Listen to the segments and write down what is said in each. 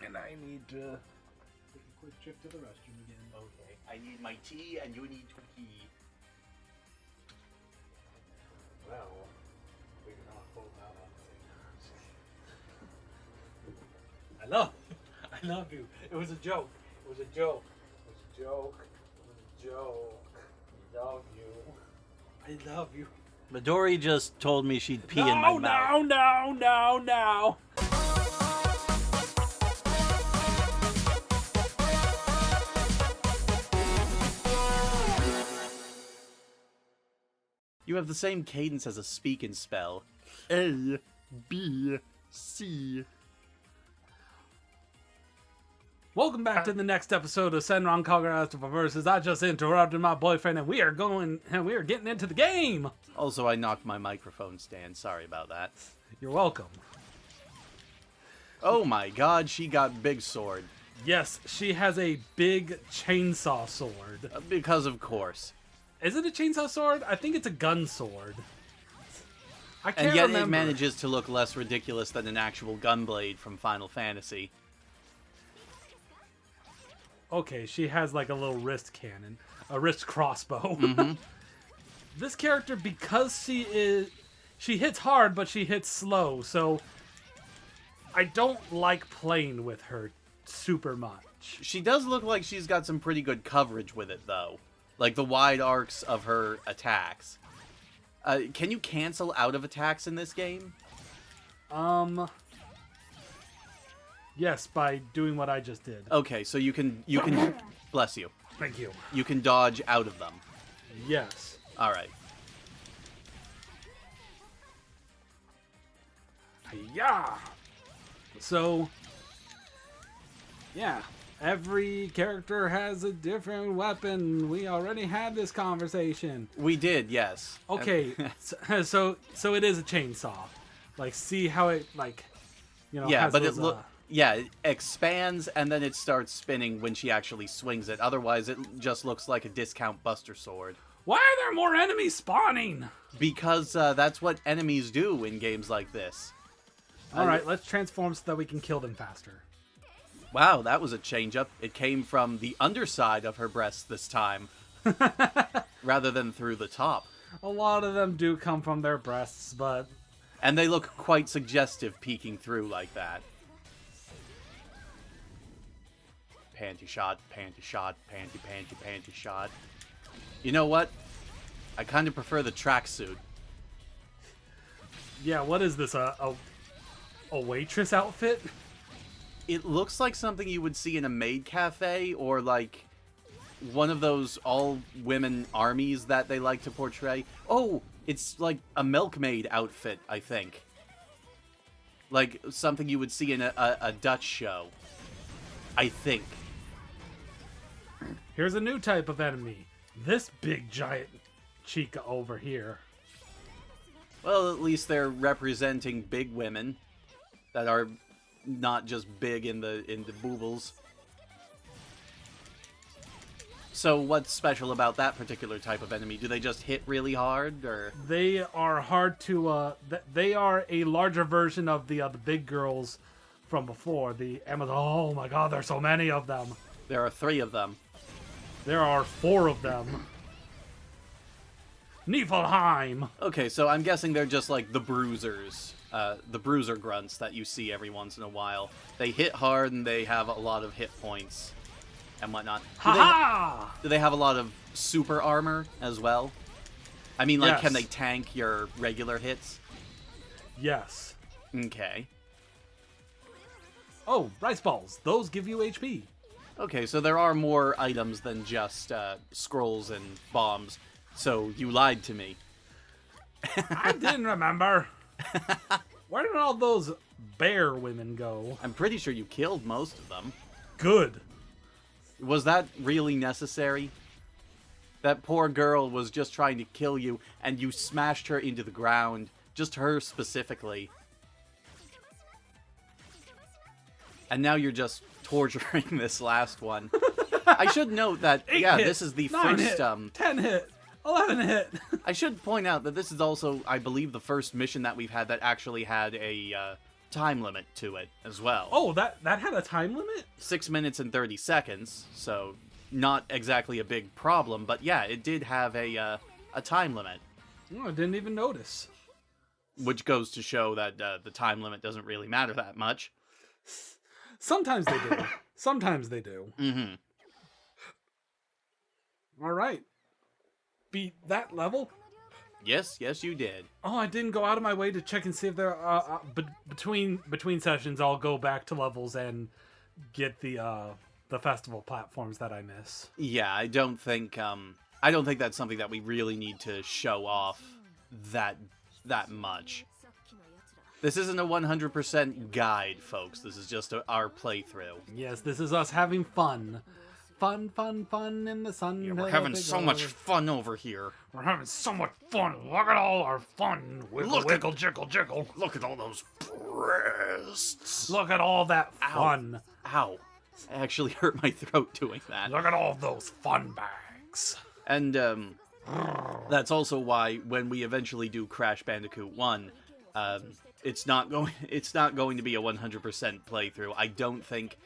And I need to take a quick trip to the restroom again. Okay. I need my tea, and you need to pee. Well, we cannot hold out on the I love you. It was a joke. It was a joke. It was a joke. It was a joke. I love you. I love you. Midori just told me she'd pee in my mouth. No. You have the same cadence as a speaking spell. A, B, C. Welcome back to the next episode of Senran Kagura Estival versus. I just interrupted my boyfriend, and we are getting into the game. Also, I knocked my microphone stand. Sorry about that. You're welcome. Oh my god, she got big sword. Yes, she has a big chainsaw sword. Because of course. Is it a chainsaw sword? I think it's a gun sword. I can't And yet remember. it manages to look less ridiculous than an actual gunblade from Final Fantasy. Okay, she has like a little wrist cannon, a wrist crossbow. Mm-hmm. This character, because she hits hard, but she hits slow, so I don't like playing with her super much. She does look like she's got some pretty good coverage with it, though. Like the wide arcs of her attacks. Can you cancel out of attacks in this game? Yes, by doing what I just did. Okay, so you can bless you. Thank you. You can dodge out of them. Yes. All right. Yeah. So, yeah. Every character has a different weapon. We already had this conversation. We did, yes. Okay, so it is a chainsaw. Like, see how it Yeah, has but those, it expands and then it starts spinning when she actually swings it. Otherwise, it just looks like a discount Buster Sword. Why are there more enemies spawning? Because that's what enemies do in games like this. All right, let's transform so that we can kill them faster. Wow, that was a change-up. It came from the underside of her breast this time, rather than through the top. A lot of them do come from their breasts, but... And they look quite suggestive peeking through like that. Panty shot, panty shot, panty shot. You know what? I kind of prefer the tracksuit. Yeah, what is this, a waitress outfit? It looks like something you would see in a maid cafe or like one of those all-women armies that they like to portray. Oh, it's like a milkmaid outfit, I think. Like something you would see in a Dutch show. I think. Here's a new type of enemy. This big giant chica over here. Well, at least they're representing big women that are not just big in the boobles. So what's special about that particular type of enemy? Do they just hit really hard, or? They are hard to, they are a larger version of the big girls from before. The Amazon. Oh my god, there's so many of them. There are 3 of them. There are 4 of them. Niflheim! Okay, so I'm guessing they're just like the bruisers. The bruiser grunts that you see every once in a while. They hit hard and they have a lot of hit points and whatnot. Do they have a lot of super armor as well? I mean, like, Yes. Can they tank your regular hits? Yes. Okay. Oh, rice balls. Those give you HP. Okay, so there are more items than just scrolls and bombs. So you lied to me. I didn't remember. Where did all those bear women go? I'm pretty sure you killed most of them. Good. Was that really necessary? That poor girl was just trying to kill you, and you smashed her into the ground. Just her specifically. And now you're just torturing this last one. I should note that, 8 yeah, hit, this is the 9 first... hit, 10 hit, 11 hit. I should point out that this is also, I believe, the first mission that we've had that actually had a time limit to it as well. Oh, that had a time limit? 6 minutes and 30 seconds, so not exactly a big problem, but yeah, it did have a time limit. Oh, I didn't even notice. Which goes to show that the time limit doesn't really matter that much. Sometimes they do. Sometimes they do. Mm-hmm. All right. Beat that level? Yes, you did. Oh, I didn't go out of my way to check and see if there are between sessions. I'll go back to levels and get the festival platforms that I miss. Yeah, I don't think that's something that we really need to show off that much. This isn't a 100% guide, folks. This is just our playthrough. Yes, this is us having fun. Fun in the sun. Yeah, we're having so much fun over here. We're having so much fun. Look at all our fun. Wiggle, jiggle, jiggle. Look at all those breasts. Look at all that fun. Ow. I actually hurt my throat doing that. Look at all those fun bags. And, that's also why when we eventually do Crash Bandicoot 1, it's not going to be a 100% playthrough. I don't think...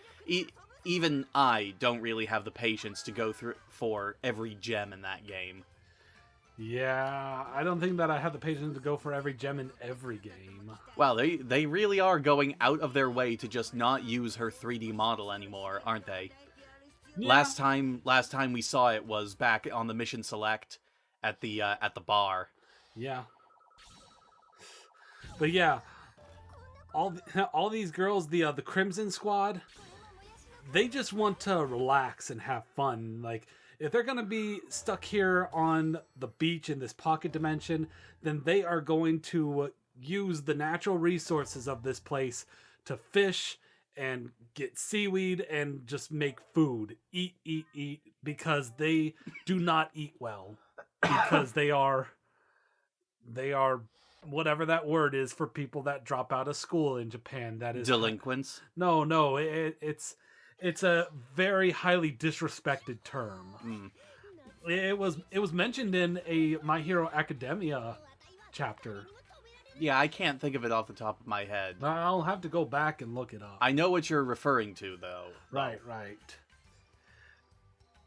Even I don't really have the patience to go through for every gem in that game. Yeah, I don't think that I have the patience to go for every gem in every game. Well, they really are going out of their way to just not use her 3D model anymore, aren't they? Yeah. Last time we saw it was back on the Mission Select at the bar. Yeah. But yeah, all these girls, the Crimson Squad, they just want to relax and have fun. Like, if they're going to be stuck here on the beach in this pocket dimension, then they are going to use the natural resources of this place to fish and get seaweed and just make food. Eat, because they do not eat well. Because they are whatever that word is for people that drop out of school in Japan. That is delinquents. No, it's a very highly disrespected term. It was mentioned in a My Hero Academia chapter. Yeah, I can't think of it off the top of my head. I'll have to go back and look it up. I know what you're referring to, though. Right.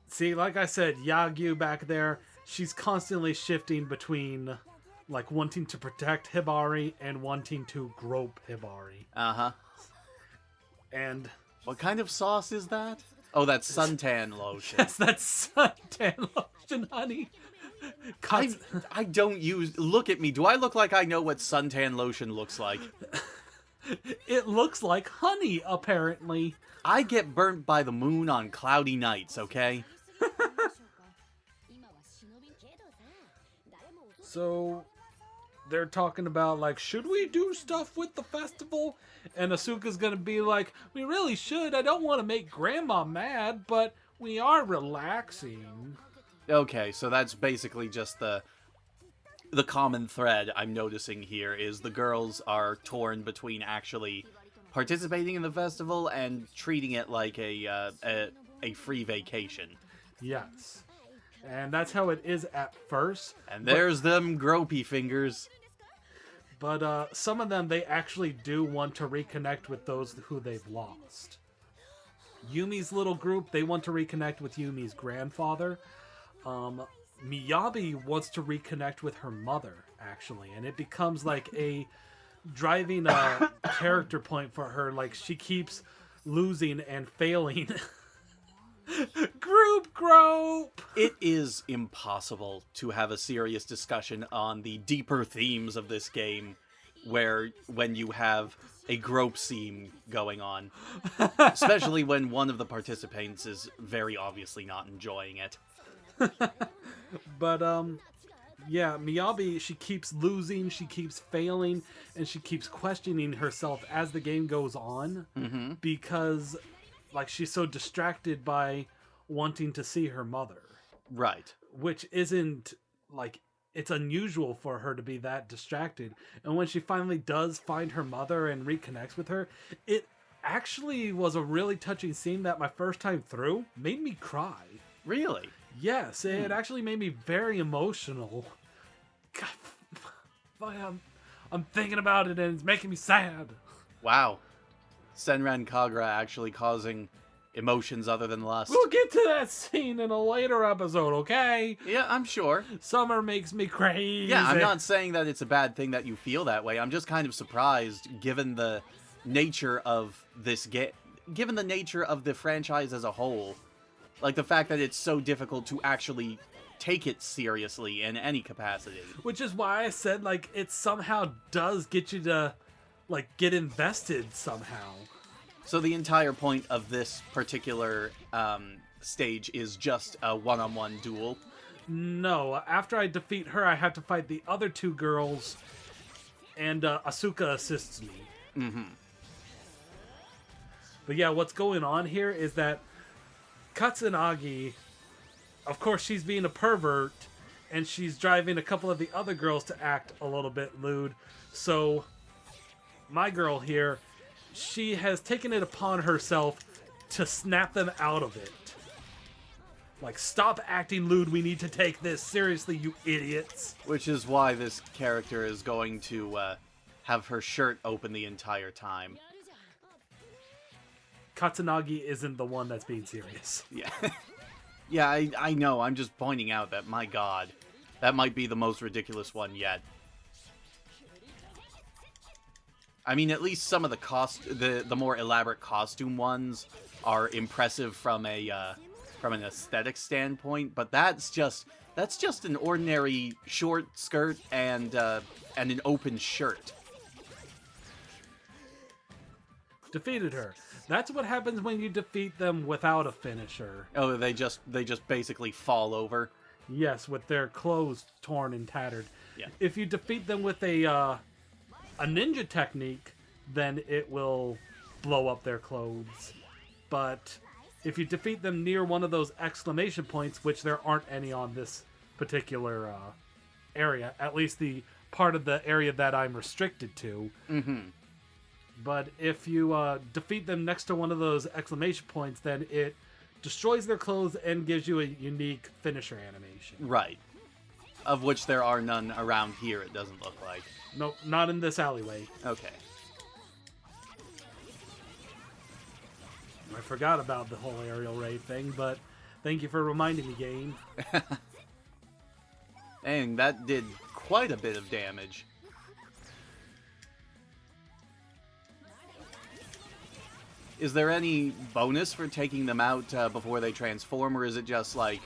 See, like I said, Yagyu back there, she's constantly shifting between, like, wanting to protect Hibari and wanting to grope Hibari. Uh-huh. And... what kind of sauce is that? Oh, that's suntan lotion. Yes, that's suntan lotion, honey. I don't use... Look at me. Do I look like I know what suntan lotion looks like? It looks like honey, apparently. I get burnt by the moon on cloudy nights, okay? So, they're talking about, like, should we do stuff with the festival? And Asuka's gonna be like, we really should. I don't want to make Grandma mad, but we are relaxing. Okay, so that's basically just the common thread I'm noticing here is the girls are torn between actually participating in the festival and treating it like a free vacation. Yes. And that's how it is at first. And there's them gropey fingers. But some of them, they actually do want to reconnect with those who they've lost. Yumi's little group, they want to reconnect with Yumi's grandfather. Miyabi wants to reconnect with her mother, actually. And it becomes like a driving character point for her. Like, she keeps losing and failing. Group grope! It is impossible to have a serious discussion on the deeper themes of this game when you have a grope scene going on. Especially when one of the participants is very obviously not enjoying it. But, yeah, Miyabi, she keeps losing, she keeps failing, and she keeps questioning herself as the game goes on. Mm-hmm. Because... like, she's so distracted by wanting to see her mother. Right. Which isn't, like, it's unusual for her to be that distracted. And when she finally does find her mother and reconnects with her, it actually was a really touching scene that my first time through made me cry. Really? Yes, it actually made me very emotional. God, I'm thinking about it and it's making me sad. Wow. Senran Kagura actually causing emotions other than lust. We'll get to that scene in a later episode, okay? Yeah, I'm sure. Summer makes me crazy. Yeah, I'm not saying that it's a bad thing that you feel that way. I'm just kind of surprised given the nature of this game, given the nature of the franchise as a whole. Like the fact that it's so difficult to actually take it seriously in any capacity. Which is why I said, like, it somehow does get you to, like, get invested somehow. So the entire point of this particular stage is just a one-on-one duel. No, after I defeat her, I have to fight the other two girls, and Asuka assists me. Mm-hmm. But yeah, what's going on here is that Katsunagi, of course, she's being a pervert, and she's driving a couple of the other girls to act a little bit lewd. So, my girl here, she has taken it upon herself to snap them out of it. Like, stop acting lewd, we need to take this seriously, you idiots. Which is why this character is going to have her shirt open the entire time. Katsunagi isn't the one that's being serious. Yeah. Yeah, I know. I'm just pointing out that, my god, that might be the most ridiculous one yet. I mean, at least some of the more elaborate costume ones are impressive from an aesthetic standpoint, but that's just an ordinary short skirt and an open shirt. Defeated her. That's what happens when you defeat them without a finisher. Oh, they just basically fall over. Yes, with their clothes torn and tattered. Yeah. If you defeat them with a ninja technique, then it will blow up their clothes. But if you defeat them near one of those exclamation points, which there aren't any on this particular area, at least the part of the area that I'm restricted to. Mm-hmm. But if you defeat them next to one of those exclamation points, then it destroys their clothes and gives you a unique finisher animation. Right. Of which there are none around here, it doesn't look like. Nope, not in this alleyway. Okay. I forgot about the whole aerial raid thing, but thank you for reminding me, game. Dang, that did quite a bit of damage. Is there any bonus for taking them out before they transform, or is it just, like,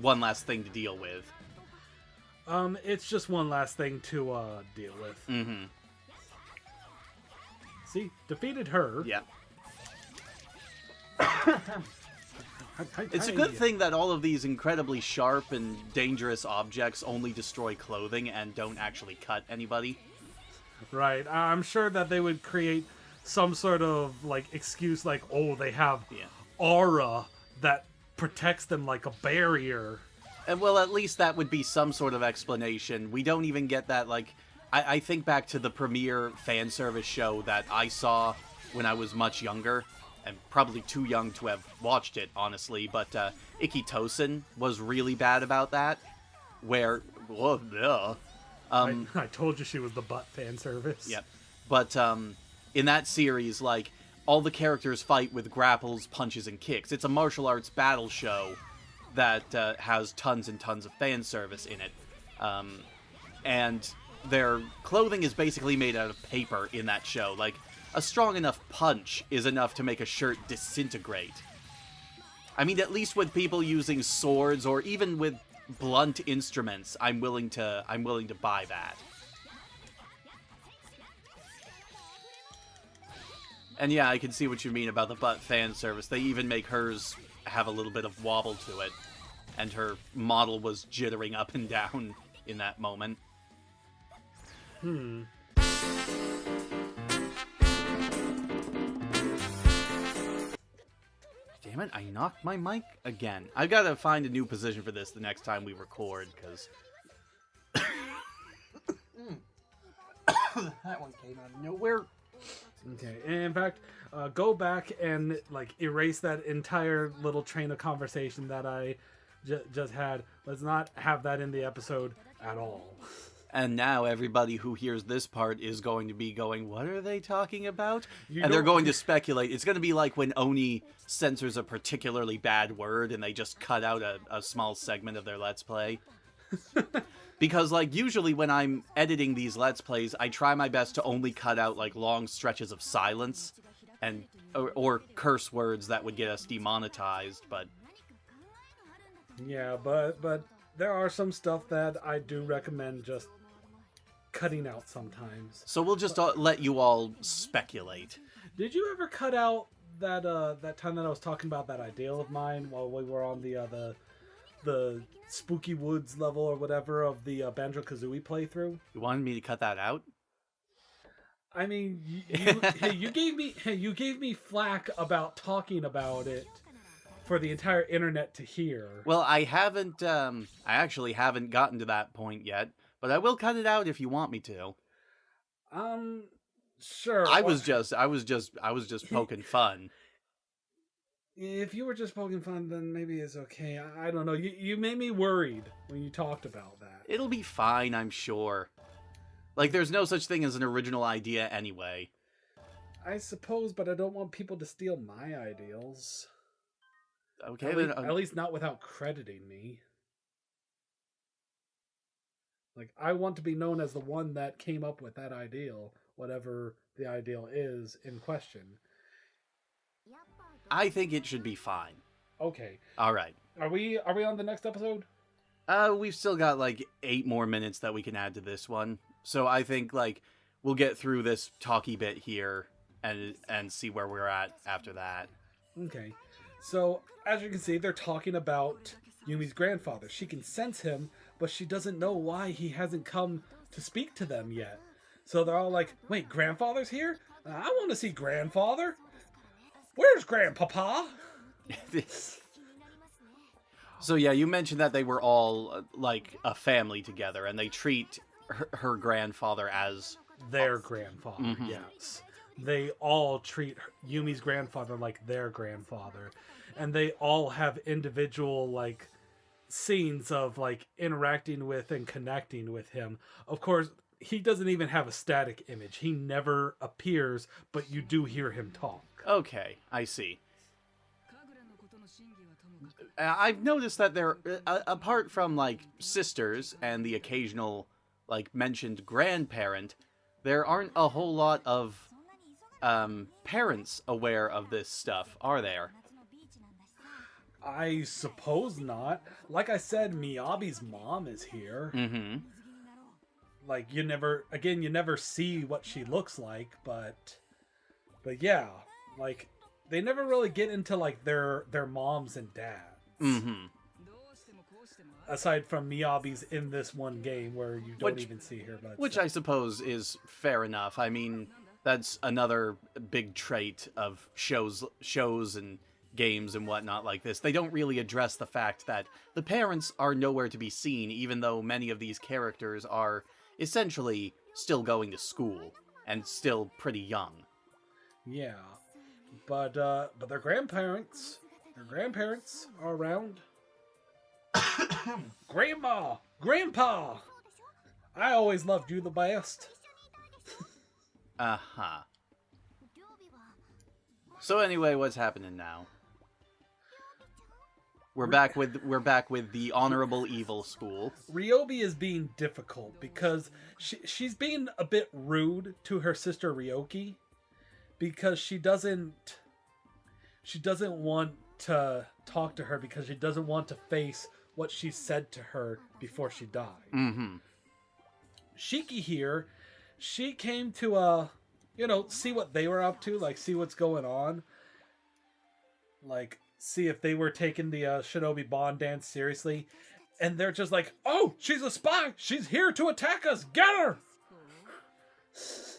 one last thing to deal with? It's just one last thing to deal with. Mm-hmm. See, defeated her. Yeah. It's a good thing that all of these incredibly sharp and dangerous objects only destroy clothing and don't actually cut anybody. Right. I'm sure that they would create some sort of, like, excuse, like, oh, they have aura that protects them like a barrier. And, well, at least that would be some sort of explanation. We don't even get that, like... I think back to the premiere fan service show that I saw when I was much younger, and probably too young to have watched it, honestly, but Ikki Tosin was really bad about that, where... Well, I told you she was the butt fan service. Yep. But in that series, like, all the characters fight with grapples, punches, and kicks. It's a martial arts battle show that has tons and tons of fan service in it. And their clothing is basically made out of paper in that show. Like, a strong enough punch is enough to make a shirt disintegrate. I mean, at least with people using swords or even with blunt instruments, I'm willing to buy that. And yeah, I can see what you mean about the butt fan service. They even make hers have a little bit of wobble to it. And her model was jittering up and down in that moment. Damn it, I knocked my mic again. I've got to find a new position for this the next time we record, because... That one came out of nowhere. Okay, and in fact, go back and, like, erase that entire little train of conversation that I just had. Let's not have that in the episode at all. And now everybody who hears this part is going to be going, what are they talking about? You And they're don't- going to speculate. It's going to be like when Oni censors a particularly bad word and they just cut out a small segment of their Let's Play. Because, like, usually when I'm editing these Let's Plays, I try my best to only cut out, like, long stretches of silence and or curse words that would get us demonetized, but... Yeah, but there are some stuff that I do recommend just cutting out sometimes. So we'll just let you all speculate. Did you ever cut out that that time that I was talking about that ideal of mine while we were on the Spooky Woods level or whatever of the Banjo-Kazooie playthrough? You wanted me to cut that out? I mean, you gave me flack about talking about it for the entire internet to hear. Well, I actually haven't gotten to that point yet, but I will cut it out if you want me to. Sure. I was just poking fun. If you were just poking fun, then maybe it's okay. I don't know. You made me worried when you talked about that. It'll be fine, I'm sure. Like, there's no such thing as an original idea anyway. I suppose, but I don't want people to steal my ideals. Okay, At least not without crediting me. Like, I want to be known as the one that came up with that ideal, whatever the ideal is in question. I think it should be fine. Okay. All right. Are we on the next episode? We've still got like 8 more minutes that we can add to this one. So I think like we'll get through this talky bit here and see where we're at after that. Okay. So, as you can see, they're talking about Yumi's grandfather. She can sense him, but she doesn't know why he hasn't come to speak to them yet. So they're all like, wait, grandfather's here? I want to see grandfather. Where's grandpapa? So yeah, you mentioned that they were all like a family together, and they treat her grandfather as Their grandfather, Mhm. yes. They all treat Yumi's grandfather like their grandfather. And they all have individual, like, scenes of, like, interacting with and connecting with him. Of course, he doesn't even have a static image. He never appears, but you do hear him talk. Okay, I see. I've noticed that there, apart from like sisters and the occasional like mentioned grandparent, there aren't a whole lot of parents aware of this stuff, are there? I suppose not. Like I said, Miyabi's mom is here. Mm-hmm. Like, you never see what she looks like, but yeah, like, they never really get into, like, their moms and dads. Mm-hmm. Aside from Miyabi's in this one game where you don't even see her. But Which I suppose is fair enough. I mean, that's another big trait of shows and games and whatnot like this. They don't really address the fact that the parents are nowhere to be seen, even though many of these characters are essentially still going to school and still pretty young. Yeah, but their grandparents are around. Grandma, Grandpa, I always loved you the best. Uh-huh. So anyway, what's happening now? We're back with the Honorable Evil School. Ryobi is being difficult because she's being a bit rude to her sister Ryoki because she doesn't want to talk to her because she doesn't want to face what she said to her before she died. Mm-hmm. Shiki here, she came to see what they were up to, like see what's going on, like see if they were taking the Shinobi Bond dance seriously, and they're just like, oh, she's a spy, she's here to attack us, get her.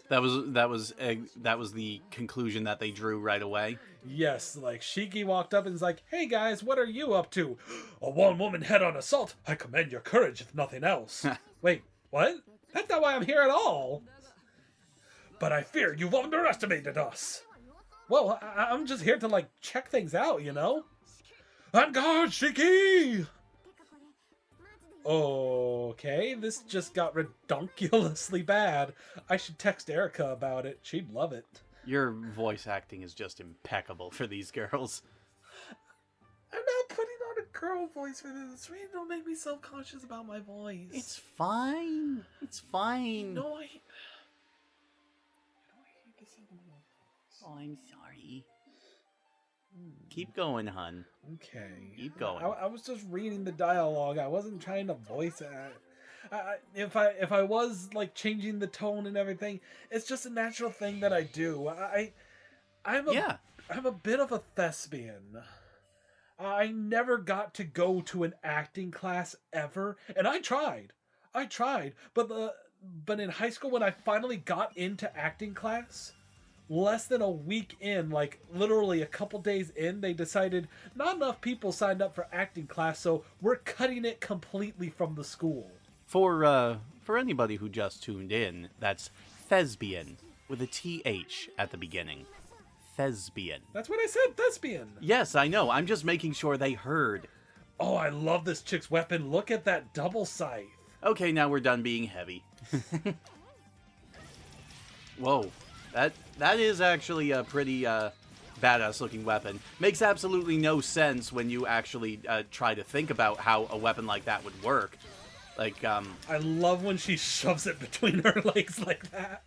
That was the conclusion that they drew right away. Yes, like Shiki walked up and was like, hey guys, what are you up to? A one-woman head-on assault. I commend your courage, if nothing else. Wait, what? That's not why I'm here at all. But I fear you've underestimated us. Well, I'm just here to, like, check things out, you know? On guard, Shiki! Okay, this just got redonkulously bad. I should text Erica about it. She'd love it. Your voice acting is just impeccable for these girls. I'm not putting on a girl voice for this. Really don't make me self-conscious about my voice. It's fine. It's fine. No, I hate the sound of my voice. Oh, I'm sorry. Keep going, hun. Okay. Keep going. I was just reading the dialogue. I wasn't trying to voice it. If I was like changing the tone and everything, it's just a natural thing that I do. I'm a bit of a thespian. I never got to go to an acting class ever, and I tried, but in high school when I finally got into acting class, less than a week in, like literally a couple days in, they decided not enough people signed up for acting class, so we're cutting it completely from the school. For anybody who just tuned in, that's thespian with a TH at the beginning. Thespian. That's what I said, thespian. Yes, I know. I'm just making sure they heard. Oh, I love this chick's weapon. Look at that double scythe. Okay, now we're done being heavy. Whoa. That is actually a pretty badass looking weapon. Makes absolutely no sense when you actually try to think about how a weapon like that would work. Like, I love when she shoves it between her legs like that.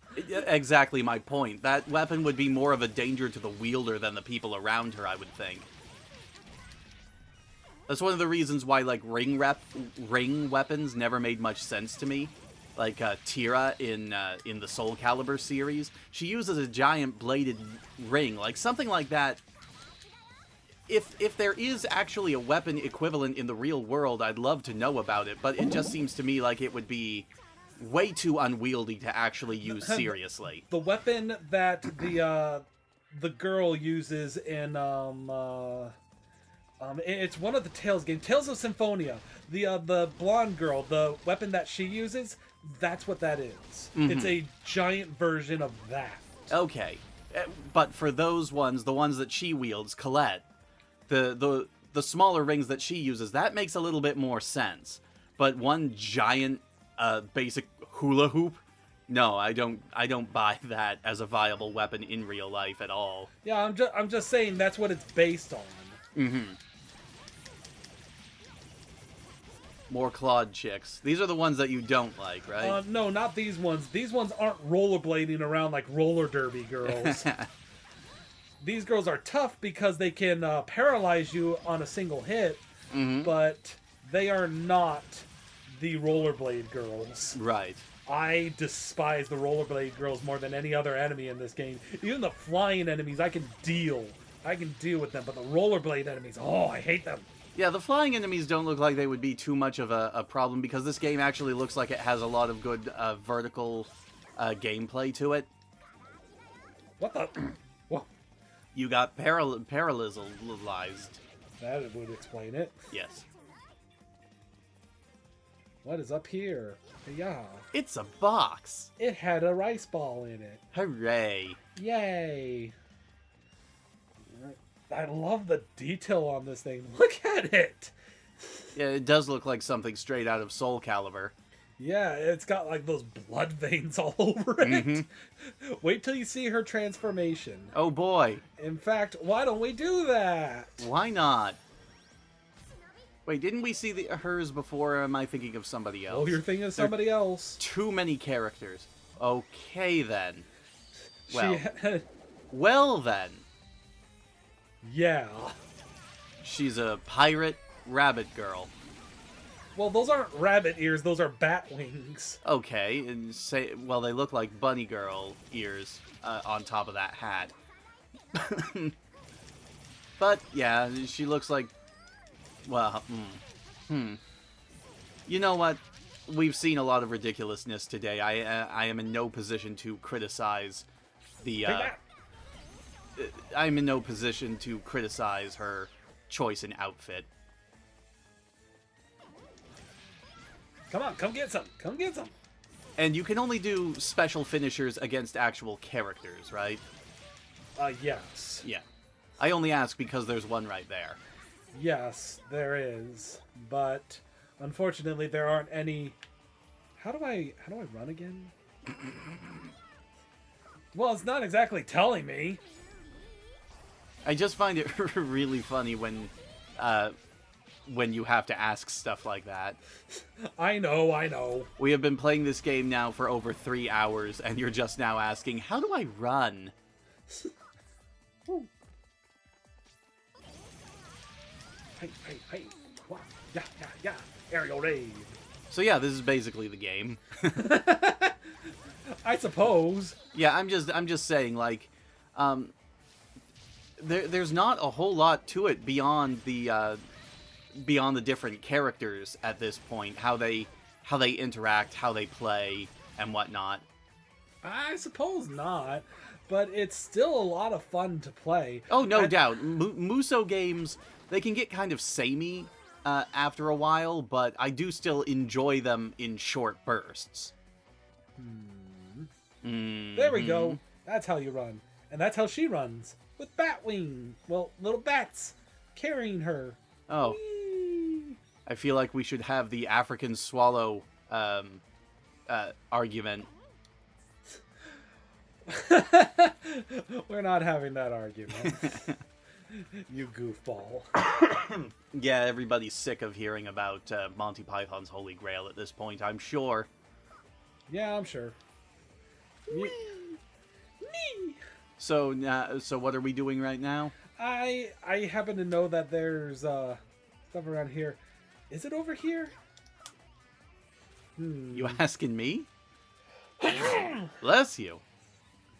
Exactly my point. That weapon would be more of a danger to the wielder than the people around her, I would think. That's one of the reasons why, like, ring weapons never made much sense to me. Like, Tira in the Soul Calibur series. She uses a giant bladed ring. Like, something like that. If there is actually a weapon equivalent in the real world, I'd love to know about it, but it just seems to me like it would be way too unwieldy to actually use seriously. The weapon that the girl uses in it's one of the Tales games, Tales of Symphonia. The blonde girl, the weapon that she uses, that's what that is. Mm-hmm. It's a giant version of that. Okay, but for those ones, the ones that she wields, Colette, the smaller rings that she uses, that makes a little bit more sense. But one giant basic hula hoop, no, I don't buy that as a viable weapon in real life at all. Yeah, I'm just saying that's what it's based on. Mm-hmm. More clawed chicks. These are the ones that you don't like, right? No, not these ones. These ones aren't rollerblading around like roller derby girls. These girls are tough because they can paralyze you on a single hit, but they are not the rollerblade girls. Right. I despise the rollerblade girls more than any other enemy in this game. Even the flying enemies, I can deal with them, but the rollerblade enemies, oh, I hate them. Yeah, the flying enemies don't look like they would be too much of a problem because this game actually looks like it has a lot of good vertical gameplay to it. What the? What? You got paralyzed. That would explain it. Yes. What is up here? Yeah. It's a box. It had a rice ball in it. Hooray. Yay. I love the detail on this thing. Look at it. Yeah, it does look like something straight out of Soul Calibur. Yeah, it's got like those blood veins all over it. Mm-hmm. Wait till you see her transformation. Oh boy. In fact, why don't we do that? Why not? Wait, didn't we see hers before, or am I thinking of somebody else? Oh, you're thinking of somebody else. Too many characters. Okay, then. Well, had... well then. Yeah. She's a pirate rabbit girl. Well, those aren't rabbit ears, those are bat wings. Okay, and well, they look like bunny girl ears on top of that hat. But, yeah, she looks like... Well, You know what? We've seen a lot of ridiculousness today. I am in no position to criticize the... I'm in no position to criticize her choice in outfit. Come on, come get some. Come get some. And you can only do special finishers against actual characters, right? Yes. Yeah. I only ask because there's one right there. Yes, there is. But Unfortunately, there aren't any. How do I run again? Well, it's not exactly telling me. I just find it really funny when you have to ask stuff like that. I know. We have been playing this game now for over 3 hours, and you're just now asking, how do I run? Hey. Wow. Yeah. Aerial raid. So yeah, this is basically the game. I suppose. Yeah, I'm just saying, like, there's not a whole lot to it beyond the different characters at this point, how they interact, how they play, and whatnot. I suppose not, but it's still a lot of fun to play. Oh, no doubt. Muso games, they can get kind of samey after a while, but I do still enjoy them in short bursts. There we go. That's how you run. And that's how she runs. With Batwing. Well, little bats carrying her. Oh. Whee! I feel like we should have the African swallow argument. We're not having that argument. You goofball. Yeah, everybody's sick of hearing about Monty Python's Holy Grail at this point, I'm sure. Yeah, I'm sure. Me. So what are we doing right now? I happen to know that there's stuff around here. Is it over here? You asking me? Bless you.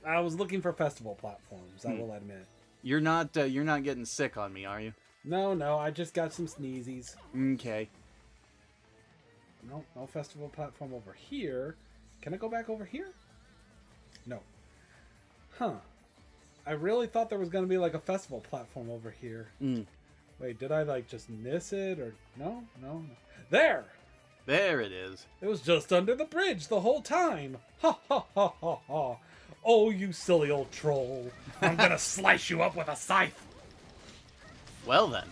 I was looking for festival platforms, I will admit. You're not getting sick on me, are you? No, I just got some sneezies. Okay. No festival platform over here. Can I go back over here? No. Huh. I really thought there was going to be like a festival platform over here. Wait, did I like just miss it or no? There! There it is. It was just under the bridge the whole time. Ha ha ha ha ha. Oh, you silly old troll. I'm gonna slice you up with a scythe. Well then.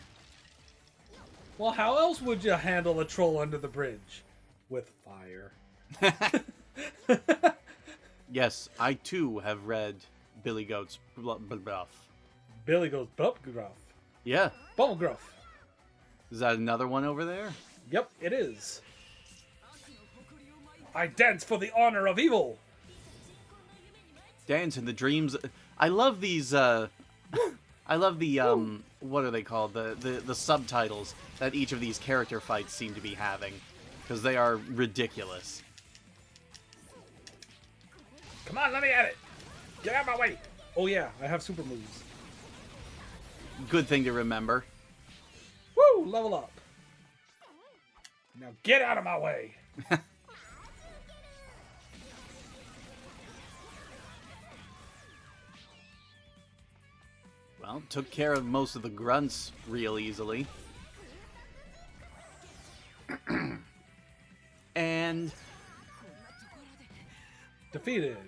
Well, how else would you handle a troll under the bridge? With fire. Yes, I too have read Billy Goat's Bluff. Billy goes Bubblegruff. Yeah. Bubblegruff. Is that another one over there? Yep, it is. I dance for the honor of evil. Dance in the dreams. I love these. I love the what are they called? The subtitles that each of these character fights seem to be having, because they are ridiculous. Come on, let me at it. Get out of my way. Oh yeah, I have super moves. Good thing to remember. Woo! Level up. Now get out of my way. Well, took care of most of the grunts real easily. And defeated.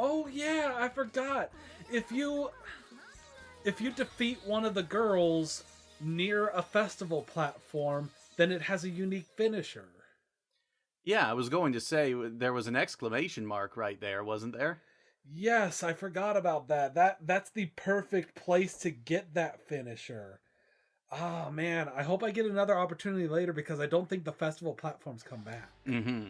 Oh yeah, I forgot. If you defeat one of the girls near a festival platform, then it has a unique finisher. yeah, I was going to say there was an exclamation mark right there, wasn't there? Yes, I forgot about that. That's the perfect place to get that finisher. Ah, man, I hope I get another opportunity later because I don't think the festival platforms come back. Mm-hmm.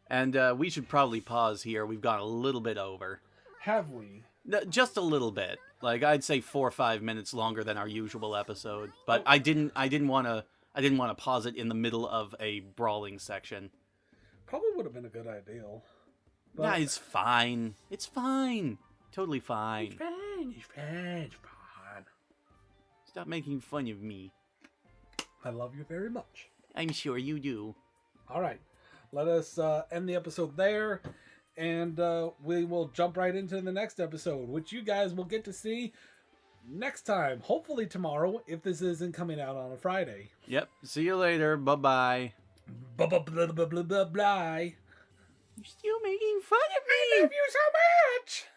And we should probably pause here. We've gone a little bit over. Have we? Just a little bit. Like I'd say 4 or 5 minutes longer than our usual episode. But I didn't want to pause it in the middle of a brawling section. Probably would have been a good idea. But... Nah, it's fine. It's fine. Totally fine. It's fine. Stop making fun of me. I love you very much. I'm sure you do. All right. Let us end the episode there. And we will jump right into the next episode, which you guys will get to see next time. Hopefully tomorrow, if this isn't coming out on a Friday. Yep. See you later. Bye-bye. Blah. You're still making fun of me. I love you so much.